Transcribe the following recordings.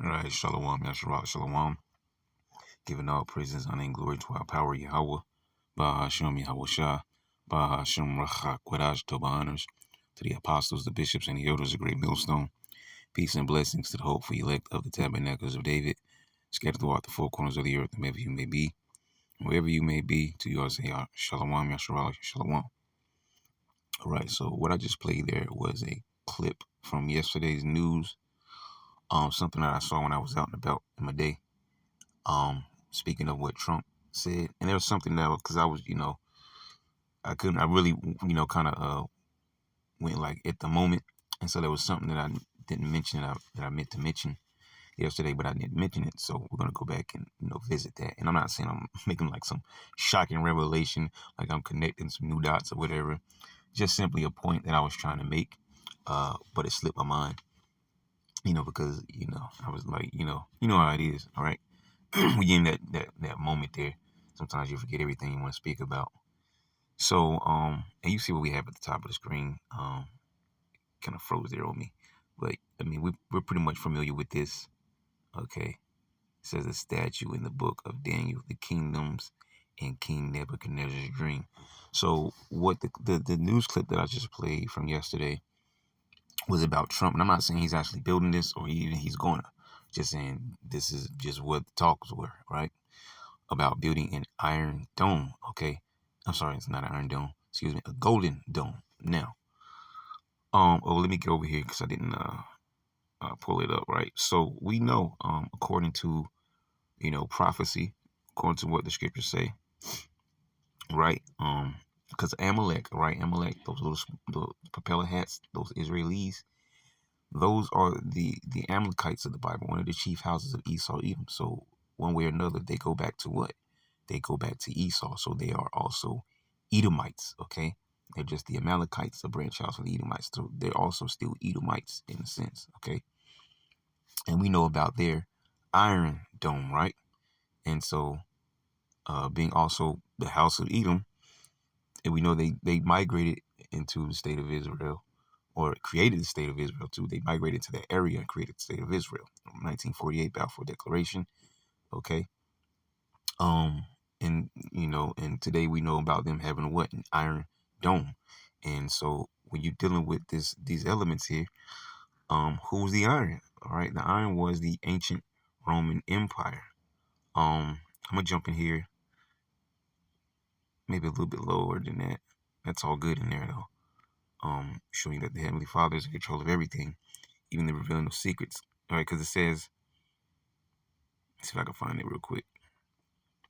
All right, Shalom, Yasharal, Shalom. Giving all praises, honor, and glory to our power, Yahweh. Baha Hashem, Yahweh Shah. Baha Hashem, Rachak, Quadash, Toba honors. To the apostles, the bishops, and the elders of Great Millstone. Peace and blessings to the hopeful elect of the tabernacles of David, scattered throughout the four corners of the earth, wherever you may be. Wherever you may be, to you I say, Shalom, Yasharal, Shalom. All right, so what I just played there was a clip from yesterday's news. Something that I saw when I was out and about in my day. Speaking of what Trump said, and there was something that because I was, I really, kind of went like at the moment, and so there was something that I didn't mention that I meant to mention yesterday, but I didn't mention it. So we're gonna go back and visit that. And I'm not saying I'm making like some shocking revelation, like I'm connecting some new dots or whatever. Just simply a point that I was trying to make, but it slipped my mind, because I was like, how it is, all right. We get in that moment there. Sometimes you forget everything you want to speak about. So, and you see what we have at the top of the screen. Kind of froze there on me, but I mean, we're pretty much familiar with this. Okay, it says a statue in the book of Daniel, the kingdoms and King Nebuchadnezzar's dream. So, what the news clip that I just played from yesterday was about Trump, and I'm not saying he's actually building this or even he's gonna. Just saying this is just what the talks were, right? About building an iron dome. Okay, I'm sorry, it's not an iron dome. Excuse me, a golden dome. Now, let me get over here because I didn't pull it up right. So we know, according to prophecy, according to what the scriptures say, right? Because Amalek, right? Amalek, those little the propeller hats, those Israelis, those are the Amalekites of the Bible, one of the chief houses of Esau, Edom. So one way or another, they go back to what? They go back to Esau. So they are also Edomites, okay? They're just the Amalekites, the branch house of the Edomites. So they're also still Edomites in a sense, okay? And we know about their iron dome, right? And so being also the house of Edom, and we know they migrated into the state of Israel, or created the state of Israel too. They migrated to that area and created the state of Israel. 1948 Balfour Declaration, okay? And and today we know about them having what? An iron dome. And so when you're dealing with these elements here, who's the iron? All right, the iron was the ancient Roman Empire. I'm gonna jump in here, maybe a little bit lower than that. That's all good in there though. Showing that the Heavenly Father is in control of everything, even the revealing of secrets. All right, because it says, let's see if I can find it real quick.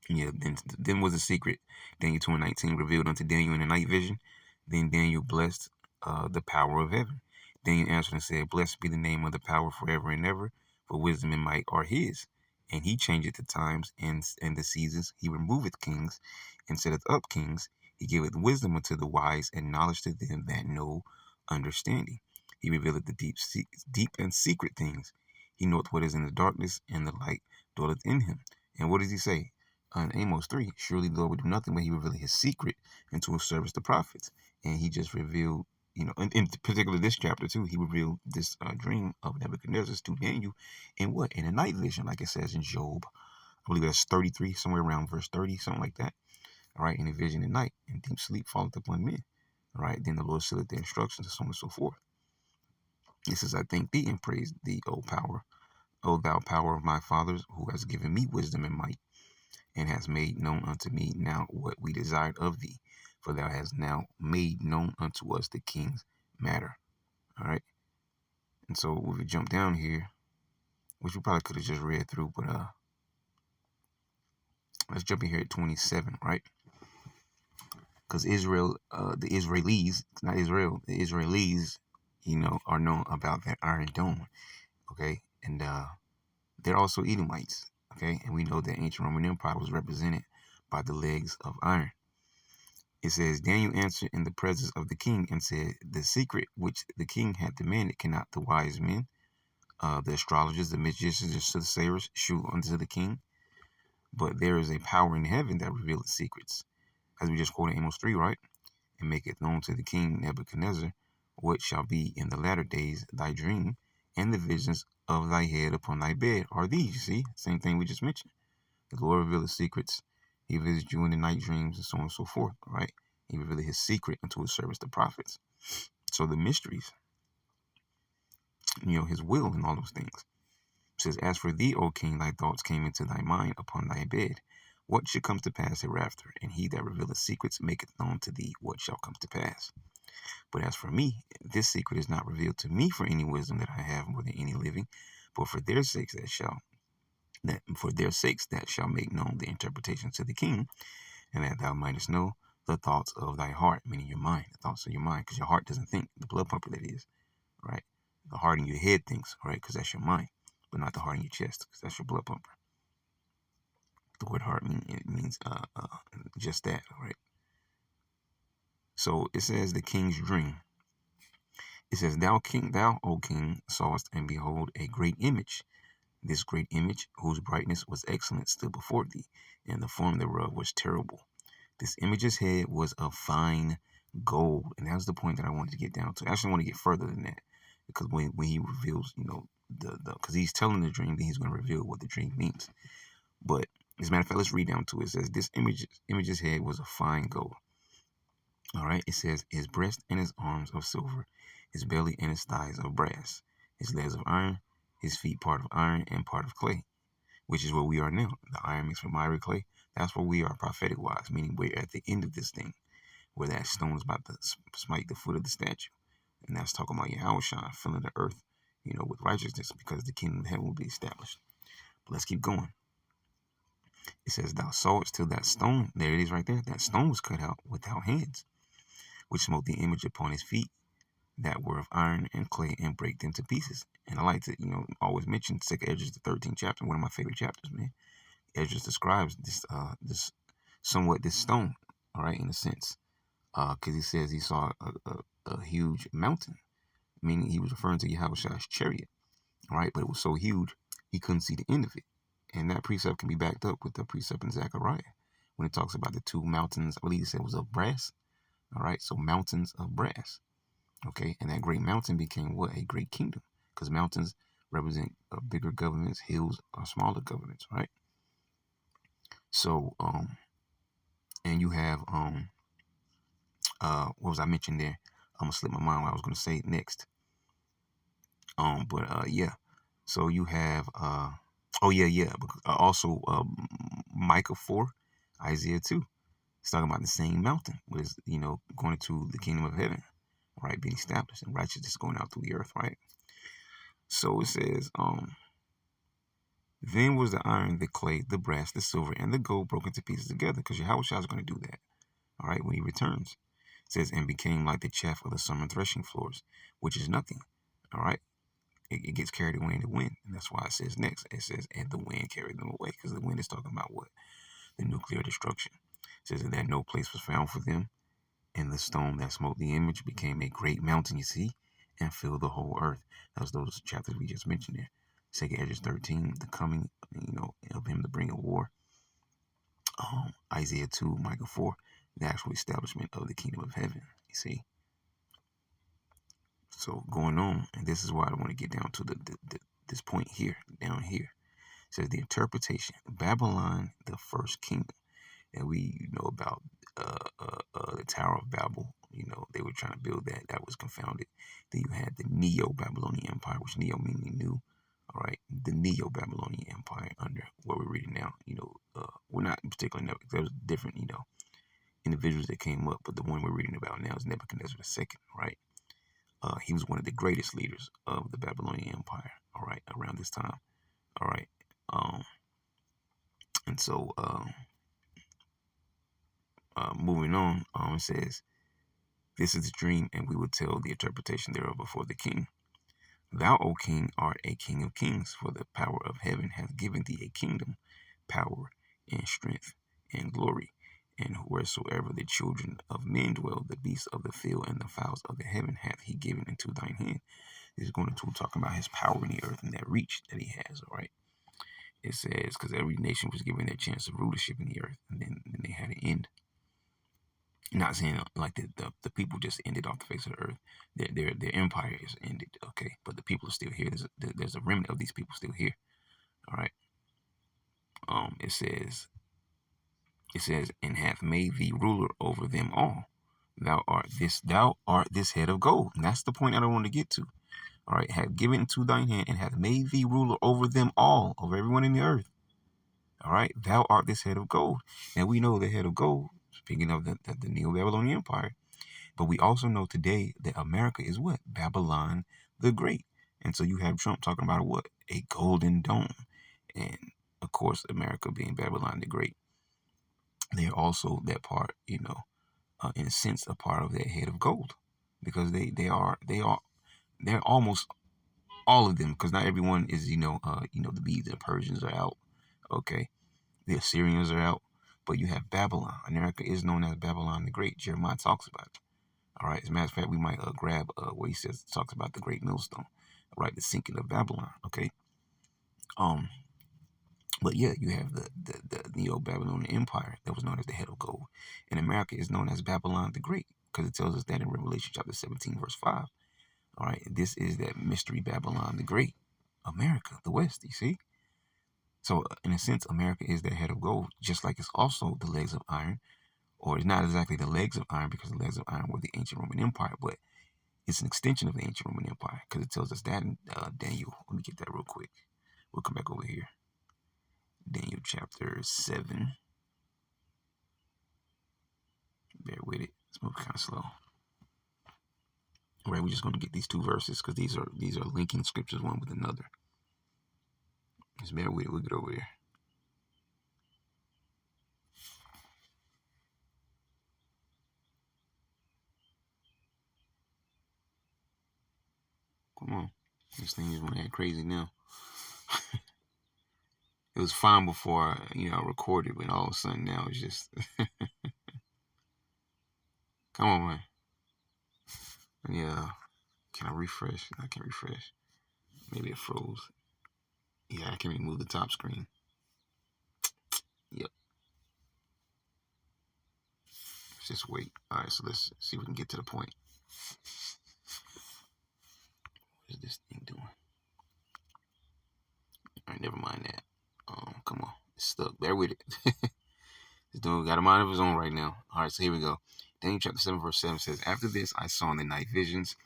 Yeah, then was a secret, Daniel 2:19, revealed unto Daniel in the night vision. Then Daniel blessed the power of heaven. Daniel answered and said, blessed be the name of the power forever and ever, for wisdom and might are his. And he changeth the times and the seasons. He removeth kings and setteth up kings. He giveth wisdom unto the wise and knowledge to them that know understanding. He revealeth the deep and secret things. He knoweth what is in the darkness, and the light dwelleth in him. And what does he say? In Amos 3, surely the Lord would do nothing but he revealed his secret into his service the prophets. And he just revealed, in particular this chapter too, he revealed this dream of Nebuchadnezzar to Daniel in what? In a night vision, like it says in Job. I believe that's 33, somewhere around verse 30, something like that. All right, in a vision at night, and deep sleep falleth upon men. All right, then the Lord sealeth the instructions, and so on and so forth. It says, I thank thee and praise thee, O thou power of my fathers, who has given me wisdom and might, and hast made known unto me now what we desired of thee, for thou hast now made known unto us the king's matter. All right. And so if we jump down here, which we probably could have just read through, but let's jump in here at 27, right? Because Israel, the Israelis, not Israel, the Israelis, are known about that iron dome, okay? And they're also Edomites, okay? And we know that ancient Roman Empire was represented by the legs of iron. It says, Daniel answered in the presence of the king and said, the secret which the king had demanded cannot the wise men, the astrologers, the magicians, the soothsayers shew unto the king. But there is a power in heaven that revealeth secrets. As we just quoted Amos 3, right? And make it known to the king Nebuchadnezzar what shall be in the latter days thy dream and the visions of thy head upon thy bed are these. You see, same thing we just mentioned. The Lord revealed his secrets. He visits you in the night dreams and so on and so forth. All right. He revealed his secret unto his servants, the prophets. So the mysteries, his will and all those things. It says, as for thee, O king, thy thoughts came into thy mind upon thy bed. What should come to pass hereafter? And he that revealeth secrets maketh known to thee what shall come to pass. But as for me, this secret is not revealed to me for any wisdom that I have more than any living, but for their sakes that shall make known the interpretation to the king, and that thou mightest know the thoughts of thy heart, meaning your mind, the thoughts of your mind, because your heart doesn't think, the blood pumper that is, right? The heart in your head thinks, right, because that's your mind, but not the heart in your chest, because that's your blood pumper. The word heart means just that, right? So it says the king's dream. It says, thou, O king, sawest and behold a great image. This great image, whose brightness was excellent, stood before thee, and the form thereof was terrible. This image's head was of fine gold. And that's the point that I wanted to get down to. I actually want to get further than that. Because when he reveals, because he's telling the dream, then he's going to reveal what the dream means. But as a matter of fact, let's read down to it. It says, this image's head was of fine gold. All right. It says, his breast and his arms of silver, his belly and his thighs of brass, his legs of iron, his feet part of iron and part of clay, which is where we are now. The iron mixed with miry clay. That's where we are prophetic wise, meaning we're at the end of this thing, where that stone is about to smite the foot of the statue. And that's talking about Yahushua filling the earth, with righteousness, because the kingdom of heaven will be established. But let's keep going. It says, thou sawest till that stone, there it is right there, that stone was cut out without hands, which smote the image upon his feet, that were of iron and clay, and break them to pieces. And I like to, always mention 2 Esdras, the 13th chapter, one of my favorite chapters, man. Esdras describes this stone, all right, in a sense, because he says he saw a huge mountain, meaning he was referring to Yahushua's chariot, all right, but it was so huge he couldn't see the end of it. And that precept can be backed up with the precept in Zechariah when it talks about the two mountains. I believe it said it was of brass, all right, so mountains of brass. Okay, and that great mountain became what? A great kingdom, because mountains represent bigger governments, hills are smaller governments, right? So, and you have, what was I mentioning there? I'm gonna slip my mind what I was gonna say next. Yeah. So you have, also Micah 4, Isaiah 2. It's talking about the same mountain, which is, going to the kingdom of heaven, right, being established, and righteousness going out through the earth, right? So it says, then was the iron, the clay, the brass, the silver, and the gold broken to pieces together, because Yahushua is going to do that, all right, when he returns. It says, and became like the chaff of the summer threshing floors, which is nothing, all right? It gets carried away in the wind, and that's why it says next. It says, and the wind carried them away, because the wind is talking about what? The nuclear destruction. It says that no place was found for them, and the stone that smote the image became a great mountain, you see, and filled the whole earth. That was those chapters we just mentioned there. 2 Esdras 13, the coming, of him to bring a war. Isaiah 2, Micah 4, the actual establishment of the kingdom of heaven, you see. So going on, and this is why I want to get down to this point here, down here. It says the interpretation, Babylon, the first kingdom. And we know about the Tower of Babel. They were trying to build that. That was confounded. Then you had the Neo-Babylonian Empire, which Neo meaning new. All right, the Neo-Babylonian Empire under what we're reading now. We're not in particular. There was different, individuals that came up, but the one we're reading about now is Nebuchadnezzar II. Right. He was one of the greatest leaders of the Babylonian Empire. All right, around this time. All right. And so moving on, it says, this is the dream, and we will tell the interpretation thereof before the king. Thou, O king, art a king of kings, for the power of heaven hath given thee a kingdom, power, and strength, and glory. And wheresoever the children of men dwell, the beasts of the field and the fowls of the heaven hath he given into thine hand. This is going to talk about his power in the earth and that reach that he has, all right? It says, because every nation was given their chance of rulership in the earth, and then they had an end. Not saying like the people just ended off the face of the earth. Their empire is ended. Okay, but the people are still here. There's a remnant of these people still here. All right. It says, and hath made thee ruler over them all. Thou art this head of gold. And that's the point I don't want to get to. All right, have given to thine hand and hath made thee ruler over them all, over everyone in the earth. All right, thou art this head of gold. Now we know the head of gold, speaking of the Neo-Babylonian Empire, but we also know today that America is what? Babylon the Great. And so you have Trump talking about what? A golden dome. And of course, America being Babylon the Great, they're also that part, in a sense, a part of that head of gold, because they're almost all of them, because not everyone is, the Medes, the Persians are out, okay, the Assyrians are out, but you have Babylon. America is known as Babylon the Great. Jeremiah talks about it. All right. As a matter of fact, we might grab where he talks about the great millstone, right? The sinking of Babylon. Okay. Um, but yeah, you have the Neo-Babylonian Empire that was known as the head of gold, and America is known as Babylon the Great, because it tells us that in Revelation chapter 17, verse 5. All right. This is that mystery Babylon the Great, America, the West. You see. So in a sense, America is that head of gold, just like it's also the legs of iron, or it's not exactly the legs of iron, because the legs of iron were the ancient Roman Empire, but it's an extension of the ancient Roman Empire, because it tells us that in Daniel. Let me get that real quick. We'll come back over here. Daniel chapter 7. Bear with it. It's moving kind of slow. All right, we're just going to get these two verses, because these are linking scriptures one with another. Just bear with it. We'll get over here. Come on. This thing is going to act crazy now. It was fine before, I recorded, but all of a sudden now it's just... Come on, man. Yeah. Can I refresh? I can't refresh. Maybe it froze. Yeah, I can't even move the top screen. Yep. Let's just wait. All right, so let's see if we can get to the point. What is this thing doing? All right, never mind that. Come on. It's stuck. Bear with it. This dude got a mind of his own right now. All right, so here we go. Daniel chapter 7, verse 7 says, After this I saw in the night visions,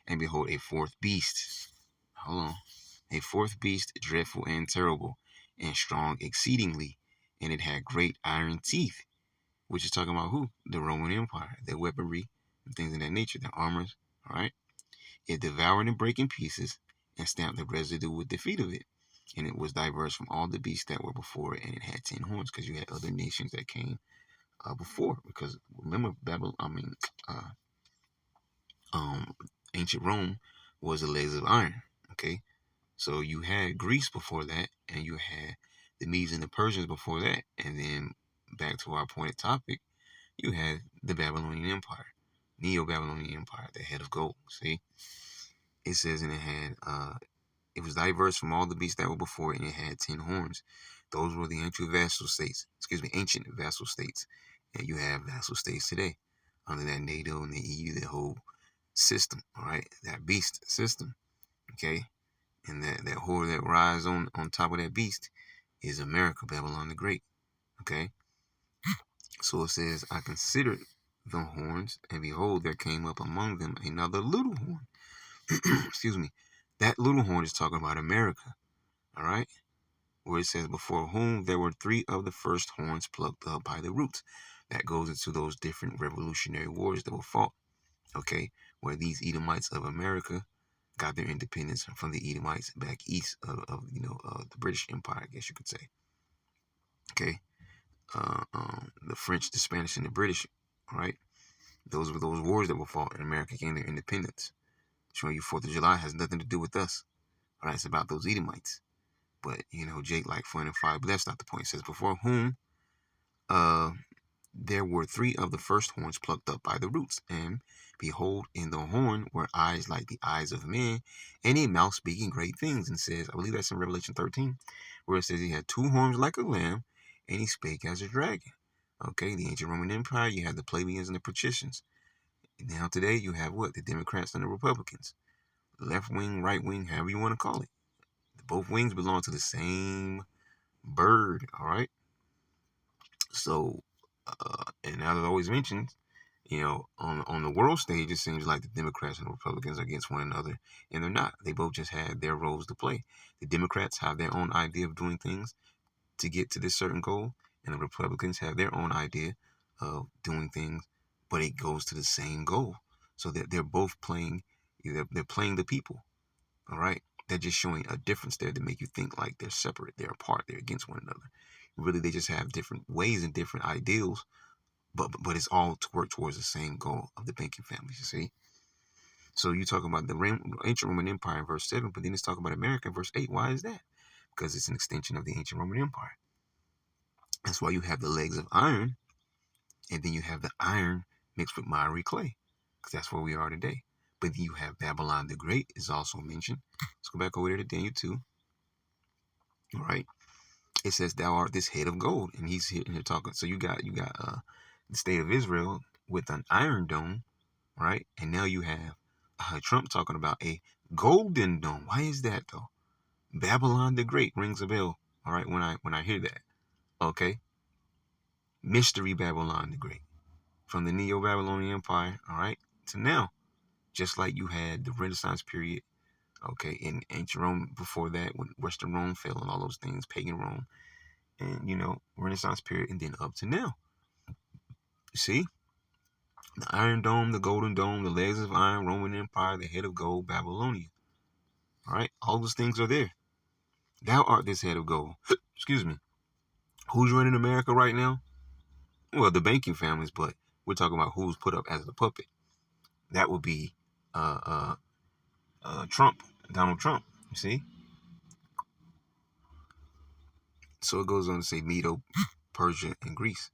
and behold, a fourth beast. Hold on. A fourth beast, dreadful and terrible, and strong exceedingly, and it had great iron teeth, which is talking about who? The Roman Empire, their weaponry, and things of that nature, their armors. All right. It devoured and brake in pieces, and stamped the residue with the feet of it. And it was diverse from all the beasts that were before it, and it had 10 horns, because you had other nations that came before. Because remember, uh, ancient Rome was the legs of iron. Okay, so you had Greece before that, and you had the Medes and the Persians before that, and then back to our pointed topic, you had the Babylonian Empire, Neo-Babylonian Empire, the head of gold. See, it says, and it was diverse from all the beasts that were before it, and it had 10 horns. Those were the ancient vassal states. Ancient vassal states. And you have vassal states today under that NATO and the EU, the whole system. All right, that beast system. Okay, and that whore that rides on top of that beast is America, Babylon the Great. Okay, so it says, I considered the horns, and behold, there came up among them another little horn. Excuse me. That little horn is talking about America. All right, where it says, before whom there were 3 of the first horns plucked up by the roots. That goes into those different revolutionary wars that were fought. Okay, where these Edomites of America got their independence from the Edomites back east of the British Empire, I guess you could say. Okay, the French, the Spanish, and the British. All right, those were those wars that were fought, and America gained their independence. Showing you 4th of July has nothing to do with us. All right, it's about those Edomites. But Jake like fun and fire, but that's not the point. It says, before whom there were 3 of the first horns plucked up by the roots, and behold, in the horn were eyes like the eyes of men, and a mouth speaking great things. And says, I believe that's in Revelation 13, where it says he had 2 horns like a lamb, and he spake as a dragon. Okay, the ancient Roman Empire, you have the plebeians and the patricians. And now today you have what? The Democrats and the Republicans. Left wing, right wing, however you want to call it. Both wings belong to the same bird, all right? So, and as I always mentioned, on the world stage, it seems like the Democrats and the Republicans are against one another, and they're not. They both just have their roles to play. The Democrats have their own idea of doing things to get to this certain goal, and the Republicans have their own idea of doing things, but it goes to the same goal. So that they're both playing, they're playing the people. All right, they're just showing a difference there to make you think like they're separate, they're apart, they're against one another. Really, they just have different ways and different ideals, but it's all to work towards the same goal of the banking families. You see. So you talk about the ancient Roman Empire in verse 7, but then it's talking about America in verse 8. Why is that? Because it's an extension of the ancient Roman Empire. That's why you have the legs of iron, and then you have the iron mixed with miry clay, because that's where we are today. But then you have Babylon the Great is also mentioned. Let's go back over there to Daniel 2. All right. It says, "Thou art this head of gold," and he's here talking. So you got the state of Israel with an iron dome, right? And now you have Trump talking about a golden dome. Why is that though? Babylon the Great rings a bell. All right, when I hear that, okay, mystery Babylon the Great, from the Neo-Babylonian Empire, all right, to now, just like you had the Renaissance period, okay, in ancient Rome before that, when Western Rome fell and all those things, pagan Rome, and Renaissance period, and then up to now. You see, the Iron Dome, the Golden Dome, the legs of iron, Roman Empire, the head of gold, Babylonia. All right, all those things are there. Thou art this head of gold. Excuse me. Who's running America right now? Well, the banking families, but we're talking about who's put up as the puppet. That would be Trump, Donald Trump. You see? So it goes on to say Medo, Persia, and Greece.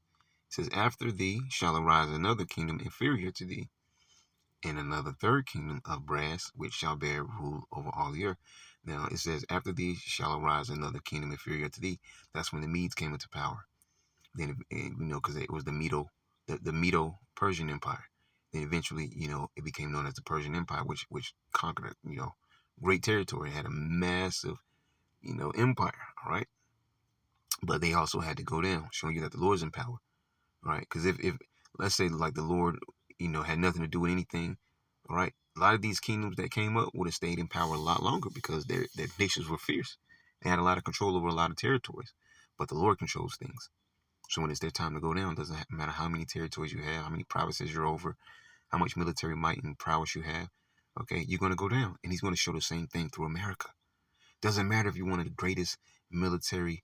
It says, "After thee shall arise another kingdom inferior to thee, and another third kingdom of brass, which shall bear rule over all the earth." Now it says, "After thee shall arise another kingdom inferior to thee." That's when the Medes came into power. Then, because it was the Medo Persian Empire. Then eventually, it became known as the Persian Empire, which conquered, great territory. It had a massive, empire. All right, but they also had to go down, showing you that the Lord's in power. All right, because if let's say like the Lord, had nothing to do with anything, all right, a lot of these kingdoms that came up would have stayed in power a lot longer because their nations were fierce. They had a lot of control over a lot of territories, but the Lord controls things. So when it's their time to go down, it doesn't matter how many territories you have, how many provinces you're over, how much military might and prowess you have. Okay, you're going to go down, and He's going to show the same thing through America. Doesn't matter if you're one of the greatest military,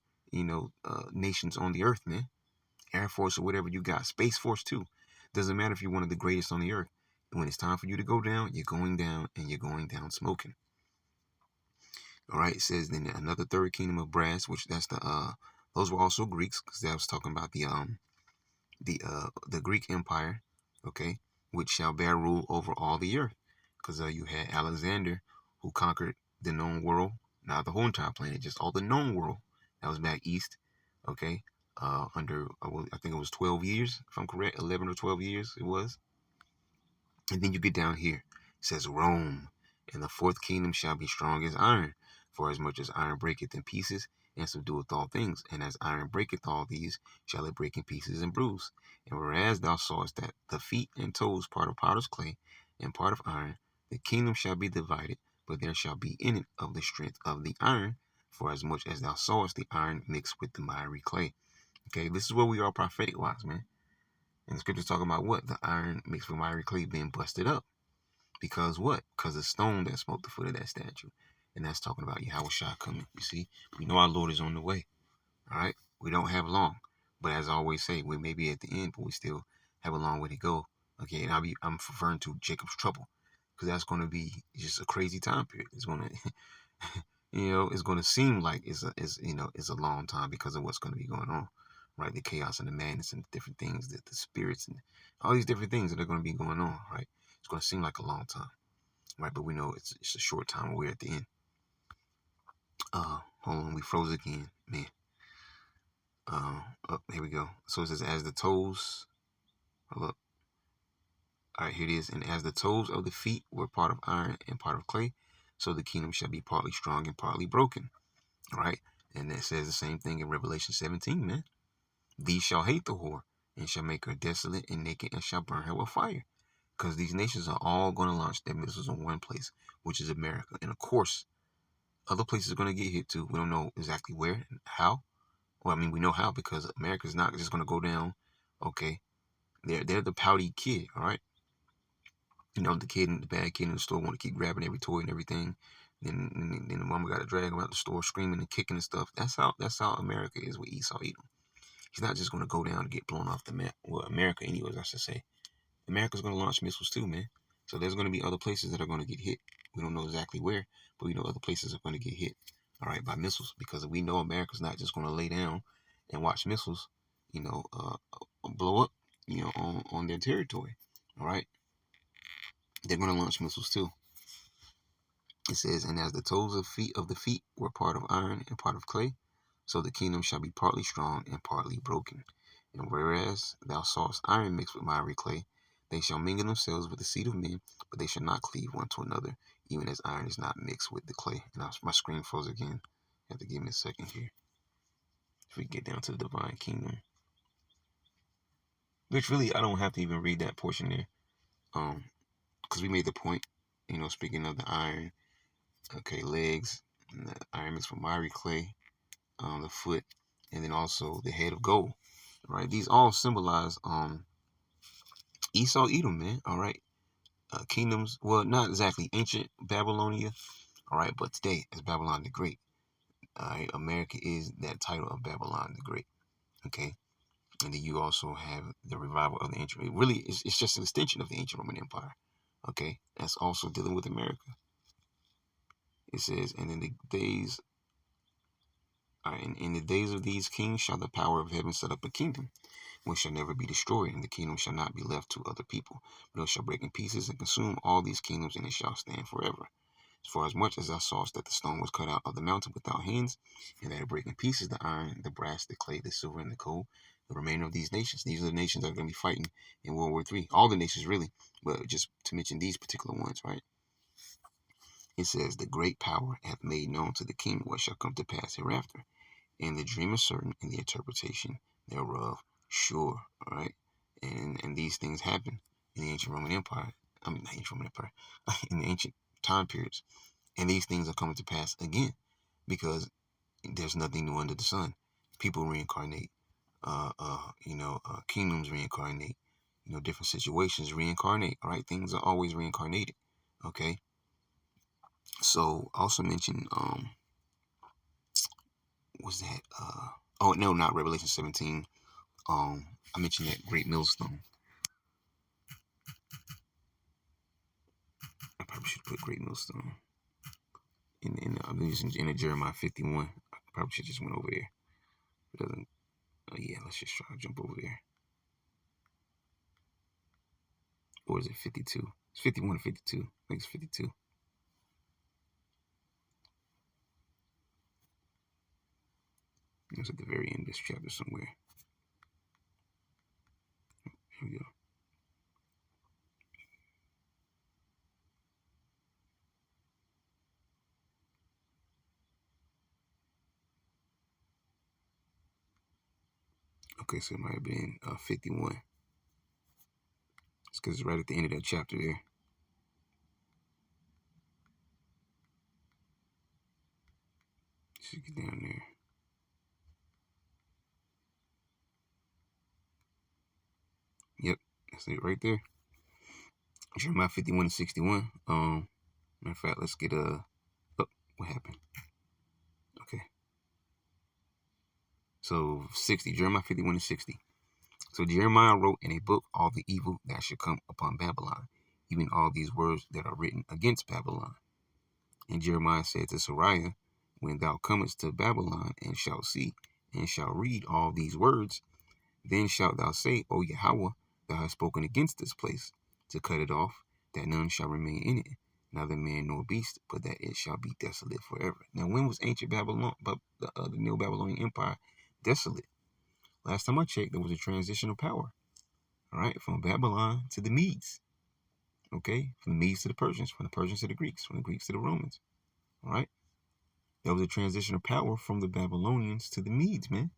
nations on the earth, man. Air Force or whatever you got, Space Force too. Doesn't matter if you're one of the greatest on the earth. When it's time for you to go down, you're going down, and you're going down smoking. All right, it says then another third kingdom of brass, which that's those were also Greeks, because that was talking about the Greek Empire, okay, which shall bear rule over all the earth, because you had Alexander who conquered the known world, not the whole entire planet, just all the known world that was back east, okay, under I think it was 12 years, if I'm correct, 11 or 12 years it was. And then you get down here. It says Rome, and the fourth kingdom shall be strong as iron, for as much as iron breaketh in pieces, and subdueth all things, and as iron breaketh all these, shall it break in pieces and bruise. And whereas thou sawest that the feet and toes part of potter's clay, and part of iron, the kingdom shall be divided, but there shall be in it of the strength of the iron, for as much as thou sawest the iron mixed with the miry clay. Okay, this is where we are prophetic wise, man. And the scripture's talking about what? The iron mixed with miry clay being busted up. Because what? Because the stone that smote the foot of that statue. And that's talking about Yahushua coming. You see, we know our Lord is on the way. All right, we don't have long, but as I always say, we may be at the end, but we still have a long way to go. Okay, and I'm referring to Jacob's trouble, because that's going to be just a crazy time period. It's going to, it's going to seem like it's a long time because of what's going to be going on, right? The chaos and the madness and the different things, the spirits and all these different things that are going to be going on, right? It's going to seem like a long time, right? But we know it's a short time. We're at the end. Hold on, we froze again, man. Here we go. So it says, as the toes, hold up. All right, here it is. And as the toes of the feet were part of iron and part of clay, so the kingdom shall be partly strong and partly broken. All right. And it says the same thing in Revelation 17, man. These shall hate the whore and shall make her desolate and naked and shall burn her with fire. Because these nations are all going to launch their missiles in one place, which is America. And of course, other places are going to get hit too. We don't know exactly where and how. Well, I mean, we know how because America's not just going to go down. Okay. They're the pouty kid, all right? You know, the bad kid in the store want to keep grabbing every toy and everything. Then the mama got to drag him out the store, screaming and kicking and stuff. That's how America is with Esau Edom. He's not just going to go down and get blown off the map. Well, America, anyways, I should say. America's going to launch missiles too, man. So there's going to be other places that are going to get hit. We don't know exactly where, but we know other places are going to get hit, all right, by missiles, because we know America's not just going to lay down and watch missiles, blow up, on their territory, all right. They're going to launch missiles too. It says, and as the toes of the feet were part of iron and part of clay, so the kingdom shall be partly strong and partly broken. And whereas thou sawest iron mixed with miry clay, they shall mingle themselves with the seed of men, but they shall not cleave one to another, even as iron is not mixed with the clay. And my screen froze again. You have to give me a second here. If we get down to the divine kingdom, which really I don't have to even read that portion there, because we made the point. Speaking of the iron, okay, legs, and the iron mixed with miry clay, the foot, and then also the head of gold. Right? These all symbolize Esau Edom, man. All right. Kingdoms, well, not exactly ancient Babylonia, all right, but today as Babylon the Great. All right, America is that title of Babylon the Great. Okay. And then you also have the revival of the ancient. Really, it's just an extension of the ancient Roman Empire. Okay. That's also dealing with America. It says, and in the days in the days of these kings shall the power of heaven set up a kingdom, which shall never be destroyed, and the kingdom shall not be left to other people, but it shall break in pieces and consume all these kingdoms, and it shall stand forever. As far as much as thou sawest that the stone was cut out of the mountain without hands, and that it break in pieces the iron, the brass, the clay, the silver, and the gold, the remainder of these nations. These are the nations that are going to be fighting in World War III. All the nations, really, but just to mention these particular ones, right? It says, the great power hath made known to the king what shall come to pass hereafter. And the dream is certain, and the interpretation thereof sure. All right, and these things happen in the ancient Roman Empire. I mean, not ancient Roman Empire, in the ancient time periods, and these things are coming to pass again, because there's nothing new under the sun. People reincarnate. Kingdoms reincarnate. Different situations reincarnate. All right, things are always reincarnated. Okay, so I also mentioned what's that? Oh no, not Revelation 17. I mentioned that great millstone. I probably should put great millstone I'm using in Jeremiah 51. I probably should just went over there. It doesn't. Yeah, let's just try to jump over there. Or is it 52? It's 51 or 52. I think it's 52. It's at the very end of this chapter somewhere. Here we go. Okay, so it might have been 51. It's because it's right at the end of that chapter there. Should get down there. Yep, that's it right there. Jeremiah 51 and 61. Matter of fact, let's get oh, what happened? Okay. So 60, Jeremiah 51 and 60. So Jeremiah wrote in a book all the evil that should come upon Babylon, even all these words that are written against Babylon. And Jeremiah said to Sariah, when thou comest to Babylon and shalt see and shalt read all these words, then shalt thou say, O Yahweh, thou hast spoken against this place, to cut it off, that none shall remain in it, neither man nor beast, but that it shall be desolate forever. Now, when was ancient Babylon, the Neo-Babylonian Empire, desolate? Last time I checked, there was a transition of power, all right, from Babylon to the Medes, okay, from the Medes to the Persians, from the Persians to the Greeks, from the Greeks to the Romans, all right. There was a transition of power from the Babylonians to the Medes, man.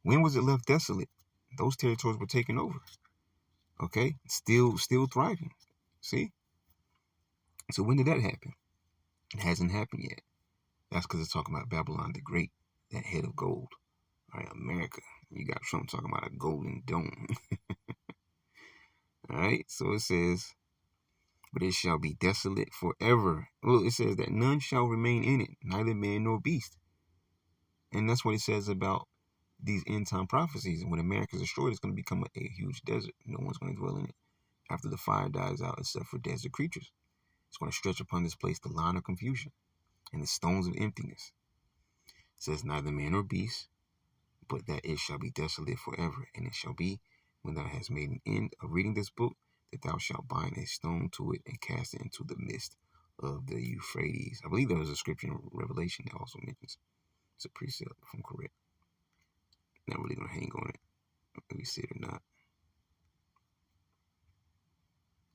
When was it left desolate? Those territories were taken over, okay, still thriving. See? So when did that happen? It hasn't happened yet. That's because it's talking about Babylon the Great, that head of gold. All right, America. You got Trump talking about a golden dome. All right, so it says, but it shall be desolate forever. Well, it says that none shall remain in it, neither man nor beast. And that's what it says about these end time prophecies. And when America is destroyed, it's going to become a huge desert. No one's going to dwell in it after the fire dies out, except for desert creatures. It's going to stretch upon this place the line of confusion and the stones of emptiness. It says, neither man nor beast, but that it shall be desolate forever. And it shall be, when thou hast made an end of reading this book, that thou shalt bind a stone to it and cast it into the midst of the Euphrates. I believe there was a scripture in Revelation that also mentions it's a precept, if I'm correct. Not really going to hang on it. Let me see it or not.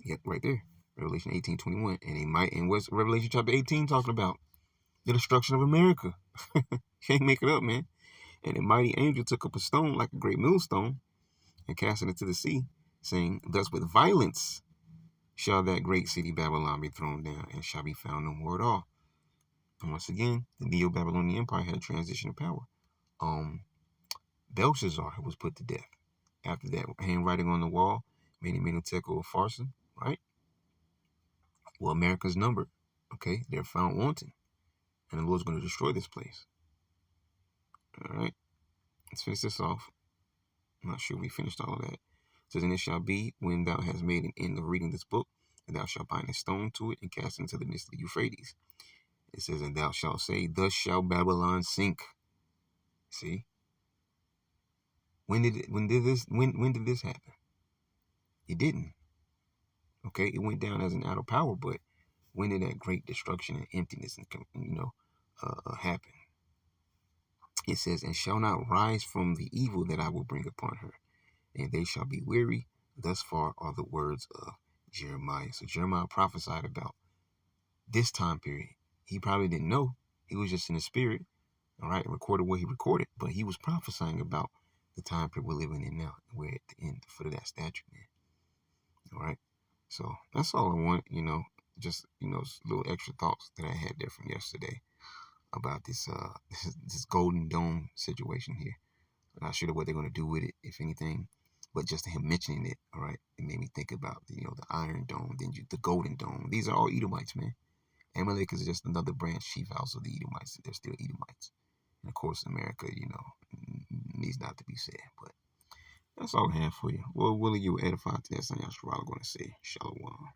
Yep, right there. Revelation 18:21. And what's Revelation chapter 18 talking about? The destruction of America. Can't make it up, man. And a mighty angel took up a stone like a great millstone and cast it into the sea, saying, thus with violence shall that great city Babylon be thrown down, and shall be found no more at all. And once again, the Neo-Babylonian Empire had a transition of power. Belshazzar was put to death. After that, handwriting on the wall, Mene Tekel Upharsin, right? Well, America's numbered, okay? They're found wanting, and the Lord's going to destroy this place. All right, let's finish this off. I'm not sure we finished all of that. It says, and it shall be, when thou hast made an end of reading this book, and thou shalt bind a stone to it and cast it into the midst of the Euphrates. It says, and thou shalt say, thus shall Babylon sink. See? When did this happen? It didn't. Okay, it went down as an out of power, but when did that great destruction and emptiness and happen? It says, and shall not rise from the evil that I will bring upon her, and they shall be weary. Thus far are the words of Jeremiah. So Jeremiah prophesied about this time period. He probably didn't know. He was just in the spirit, all right, and recorded what he recorded. But he was prophesying about the time period we're living in now. We're at the end, the foot of that statue, man. All right. So that's all I want, just, little extra thoughts that I had there from yesterday about this this golden dome situation here. I'm not sure what they're going to do with it, if anything. But just him mentioning it, all right, it made me think about the Iron Dome, then the Golden Dome. These are all Edomites, man. Amalek is just another branch chief house of the Edomites. They're still Edomites. And of course, America, needs not to be said. But that's all I have for you. Well, will you edify to that? Son Yashua going to say, Shalom.